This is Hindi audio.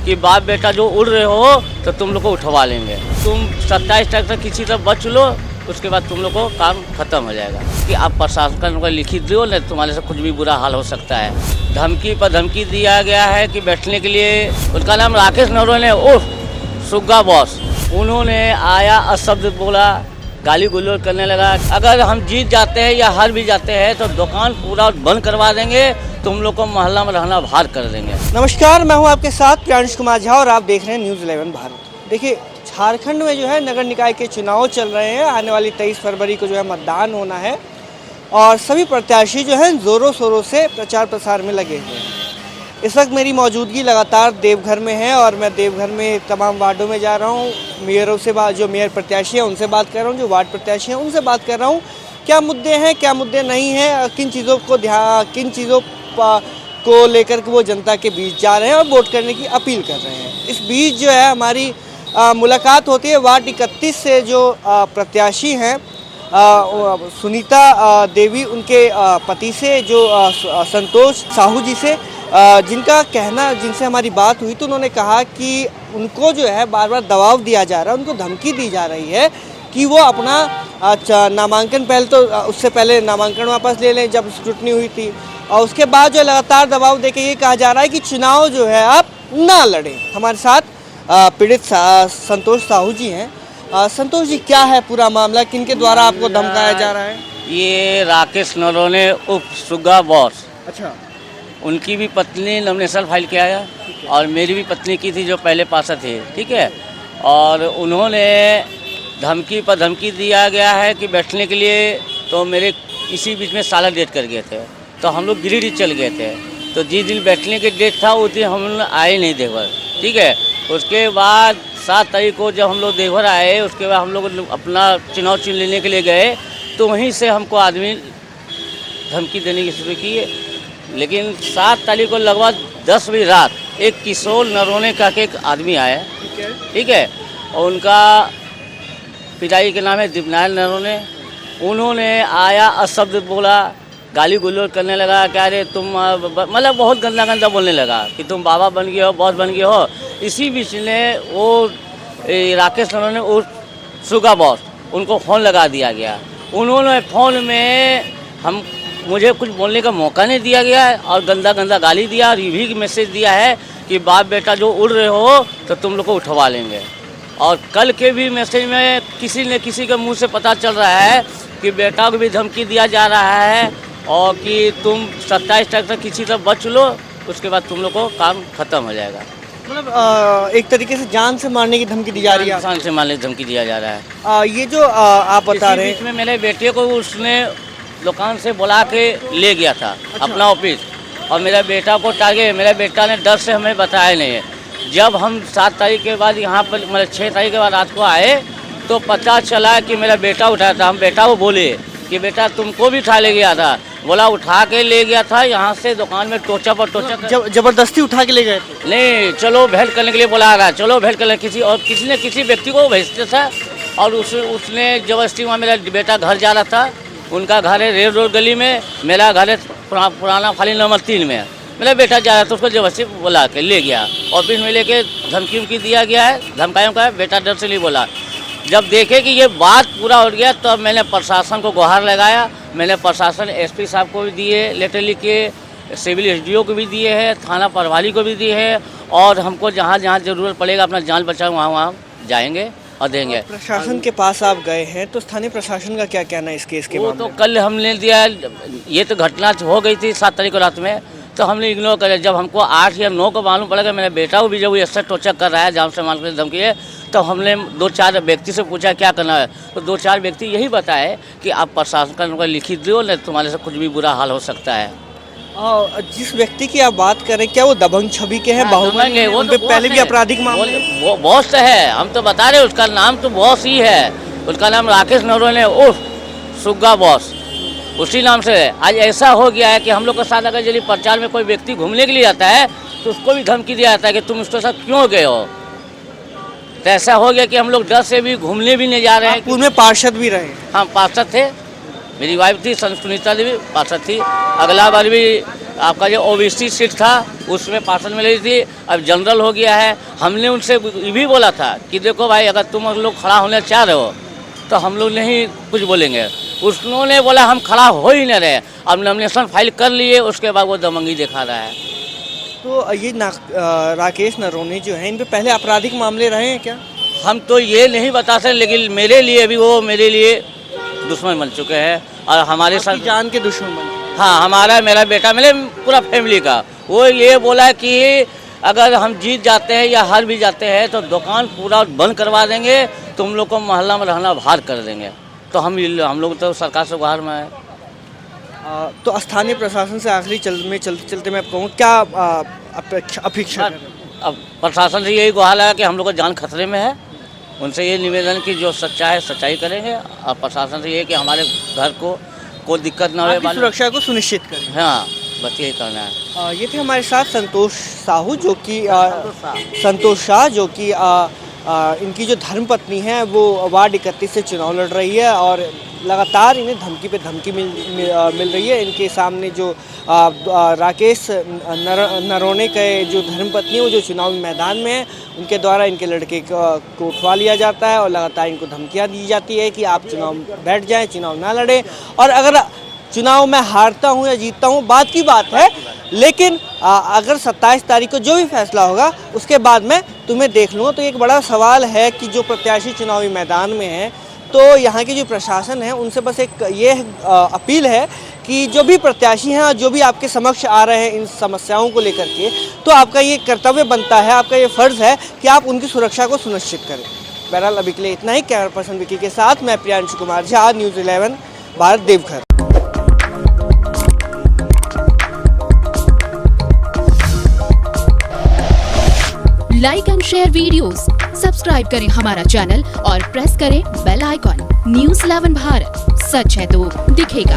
कि बाप बेटा जो उड़ रहे हो तो तुम लोग को उठवा लेंगे, तुम 27 तक किसी तरह बच लो, उसके बाद तुम लोग को काम खत्म हो जाएगा। कि आप प्रशासन को लिखित दो न, तुम्हारे से कुछ भी बुरा हाल हो सकता है। धमकी पर धमकी दिया गया है कि बैठने के लिए, उसका नाम राकेश नरोने उर्फ सुग्गा बॉस, उन्होंने आया अशब्द बोला, गाली गुलोज करने लगा। अगर हम जीत जाते हैं या हार भी जाते हैं तो दुकान पूरा बंद करवा देंगे, तुम लोग को मोहल्ला में रहना बाहर कर देंगे। नमस्कार, मैं हूं आपके साथ प्रियांश कुमार झा और आप देख रहे हैं न्यूज़ 11 भारत। देखिए, झारखंड में जो है नगर निकाय के चुनाव चल रहे हैं। आने वाली 23 फरवरी को जो है मतदान होना है और सभी प्रत्याशी जो हैं ज़ोरों शोरों से प्रचार प्रसार में लगे हुए हैं। इस वक्त मेरी मौजूदगी लगातार देवघर में है और मैं देवघर में तमाम वार्डों में जा रहा हूँ। मेयरों से बात, जो मेयर प्रत्याशी हैं उनसे बात कर रहा हूँ, जो वार्ड प्रत्याशी हैं उनसे बात कर रहा हूँ। क्या मुद्दे हैं, क्या मुद्दे नहीं हैं, किन चीज़ों को लेकर के वो जनता के बीच जा रहे हैं और वोट करने की अपील कर रहे हैं। इस बीच जो है हमारी मुलाकात होती है वार्ड 31 से, जो प्रत्याशी हैं सुनीता देवी, उनके पति से, जो संतोष साहू जी से, जिनसे हमारी बात हुई तो उन्होंने कहा कि उनको जो है बार बार दबाव दिया जा रहा है, उनको धमकी दी जा रही है कि वो अपना नामांकन, उससे पहले नामांकन वापस ले लें जब स्क्रूटनी हुई थी, और उसके बाद जो लगातार दबाव देके ये कहा जा रहा है कि चुनाव जो है आप ना लड़ें। हमारे साथ पीड़ित संतोष साहू जी हैं। संतोष जी, क्या है पूरा मामला, किनके द्वारा आपको धमकाया जा रहा है? ये राकेश नरोने उर्फ सुग्गा बॉस, अच्छा, उनकी भी पत्नी नॉमिनेशन फाइल किया है और मेरी भी पत्नी की थी जो पहले पार्षद थे, ठीक है। और उन्होंने धमकी पर धमकी दिया गया है कि बैठने के लिए, तो मेरे इसी बीच में साला डेट कर गए थे, तो हम लोग गिरिडीह चल गए थे। तो जिस दिन बैठने की डेट था उस दिन हम लोग आए नहीं देवघर, ठीक है। उसके बाद 7 तारीख को जब हम लोग देवघर आए, उसके बाद हम लोग अपना चुनाव चिन्ह लेने के लिए गए, तो वहीं से हमको आदमी धमकी देने की शुरू की। लेकिन 7 तारीख को लगभग 10 बजे रात एक किशोर नरोने का एक आदमी आया, ठीक है, और उनका पिताजी के नाम है दीपनारायण नरोने। उन्होंने आया अशब्द बोला, गाली गुलोज करने लगा, क्या रे तुम, मतलब बहुत गंदा बोलने लगा कि तुम बाबा बन गए हो, बॉस बन गए हो। इसी बीच में वो राकेश नरोने उर्फ सुग्गा बॉस, उनको फ़ोन लगा दिया गया। उन्होंने फ़ोन में मुझे कुछ बोलने का मौका नहीं दिया गया है और गंदा गाली दिया और ये भी मैसेज दिया है कि बाप बेटा जो उड़ रहे हो तो तुम लोग को उठवा लेंगे। और कल के भी मैसेज में किसी न किसी के मुंह से पता चल रहा है कि बेटा को भी धमकी दिया जा रहा है और कि तुम 27 तक किसी तरह बच लो, उसके बाद तुम लोग को काम खत्म हो जाएगा। मतलब एक तरीके से जान से मारने की धमकी दी जा रही है। जान से मारने की धमकी दिया जा रहा है। ये जो आप बता रहे हैं, इसमें मेरे बेटे को उसने दुकान से बुला के ले गया था। अच्छा। अपना ऑफिस, और मेरा बेटा को टारगेट, मेरा बेटा ने डर से हमें बताया नहीं है। जब हम 7 तारीख के बाद यहाँ पर, मतलब 6 तारीख के बाद रात को आए तो पता चला कि मेरा बेटा उठाया था। हम बेटा को बोले कि बेटा तुमको भी उठा ले गया था, बोला उठा के ले गया था यहाँ से दुकान में टोचा पर टोचा जबरदस्ती उठा के ले गए? नहीं, चलो भेंट करने के लिए बुला रहा, चलो भेंट करने, किसी ने किसी व्यक्ति को भेजते था और उसने जबरदस्ती, वहाँ मेरा बेटा घर जा रहा था, उनका घर है रेल रोड गली में, मेरा घर है पुराना फाली नंबर 3 में। मेरा बेटा जा रहा था, उसको जबरदस्ती बुला के ले गया, ऑफिस में लेके धमकी उमकी दिया गया है, धमकायों का। बेटा डर से नहीं बोला। जब देखे कि ये बात पूरा हो गया तो मैंने प्रशासन को गुहार लगाया। मैंने प्रशासन एसपी साहब को भी दिए लेटर लिख के, सिविल एसडीओ को भी दिए हैं, थाना प्रभारी को भी दिए हैं, और हमको जहाँ जहाँ ज़रूरत पड़ेगा अपना जान बचाओ वहाँ जाएंगे और देंगे। प्रशासन के पास आप गए हैं तो स्थानीय प्रशासन का क्या कहना है इस केस के मामले में? तो कल हमने दिया, ये तो घटना हो गई थी 7 तारीख को रात में, तो हमने इग्नोर कर। जब हमको 8 या 9 को मालूम पड़ा कि मेरे बेटा को भी जब वो ऐसा टोचक कर रहा है, जान से मार कर धमकी है, तो हमने 2-4 व्यक्ति से पूछा क्या करना है, तो 2-4 व्यक्ति यही बताए कि आप प्रशासन को लिखित दो न, तुम्हारे से कुछ भी बुरा हाल हो सकता है। जिस व्यक्ति की आप बात करें, क्या वो दबंग छवि के हैं? बाहुबली, वो उन पे पहले भी आपराधिक मामले? वो बॉस है, हम तो बता रहे, उसका नाम तो बॉस ही है। उसका नाम राकेश नरोने उर्फ सुग्गा बॉस, उसी नाम से है। आज ऐसा हो गया है कि हम लोग के साथ अगर यदि प्रचार में कोई व्यक्ति घूमने के लिए आता है तो उसको भी धमकी दिया जाता है कि तुम उसके साथ क्यों गए हो। तो ऐसा हो गया कि हम लोग डर से भी घूमने भी नहीं जा रहे हैं। पूर्व में पार्षद भी रहे? हाँ, पार्षद थे, मेरी वाइफ थी सुनीता देवी, पार्षद थी। अगला बार भी आपका जो ओबीसी सीट था उसमें पार्षद मिल रही थी, अब जनरल हो गया है। हमने उनसे ये भी बोला था कि देखो भाई, अगर तुम लोग खड़ा होने चाह रहे हो तो हम लोग नहीं कुछ बोलेंगे। उन्होंने बोला हम खड़ा हो ही नहीं रहे, अब नॉमिनेशन फाइल कर लिए, उसके बाद वो दमंगी दिखा रहा है। तो ये राकेश नरोने जो हैं, इन पे पहले आपराधिक मामले रहे हैं क्या? हम तो ये नहीं बता सकते, लेकिन मेरे लिए भी वो मेरे लिए दुश्मन बन चुके हैं और हमारे आपकी साथ जान के दुश्मन बन चुके हैं। हाँ, हमारा, मेरा बेटा, मेरे पूरा फैमिली का। वो ये बोला कि अगर हम जीत जाते हैं या हार भी जाते हैं तो दुकान पूरा बंद करवा देंगे, तुम लोग को मोहल्ला में रहना बाहर कर देंगे। तो हम लोग तो सरकार से बाहर में है। तो स्थानीय प्रशासन से आखिरी चलते चलते मैं कहूँ क्या अपेक्षा कर रहे हैं? अब प्रशासन से यही गुहार है कि हम लोग का जान खतरे में है। उनसे ये निवेदन कि जो सच्चा है सच्चाई करेंगे, और प्रशासन से ये कि हमारे घर को कोई दिक्कत ना आपकी हो, सुरक्षा को सुनिश्चित करें। हाँ, बस यही करना है। ये थे हमारे साथ संतोष साहू, जो कि संतोष शाह, जो कि इनकी जो धर्मपत्नी है वो वार्ड 31 से चुनाव लड़ रही है और लगातार इन्हें धमकी पे धमकी मिल रही है। इनके सामने जो राकेश नरोने के जो धर्मपत्नी है वो जो चुनावी मैदान में है, उनके द्वारा इनके लड़के को उठवा लिया जाता है और लगातार इनको धमकियां दी जाती है कि आप चुनाव बैठ जाएं, चुनाव ना लड़ें, और अगर चुनाव में हारता हूं या जीतता हूं बात की बात है, लेकिन अगर 27 तारीख को जो भी फैसला होगा उसके बाद मैं तुम्हें देख लूँगा। तो एक बड़ा सवाल है कि जो प्रत्याशी चुनावी मैदान में है, तो यहाँ के जो प्रशासन है उनसे बस एक ये अपील है कि जो भी प्रत्याशी हैं और जो भी आपके समक्ष आ रहे हैं इन समस्याओं को लेकर के, तो आपका ये कर्तव्य बनता है, आपका ये फ़र्ज़ है कि आप उनकी सुरक्षा को सुनिश्चित करें। बहरहाल अभी के लिए इतना ही। कैमरा पर्सन विकी के साथ मैं Priyanshu Kumar Jha, news 11 Bharat, Deoghar. Like and share videos, subscribe करें हमारा चैनल और प्रेस करें बेल आइकॉन। न्यूज़ 11 भारत, सच है तो दिखेगा।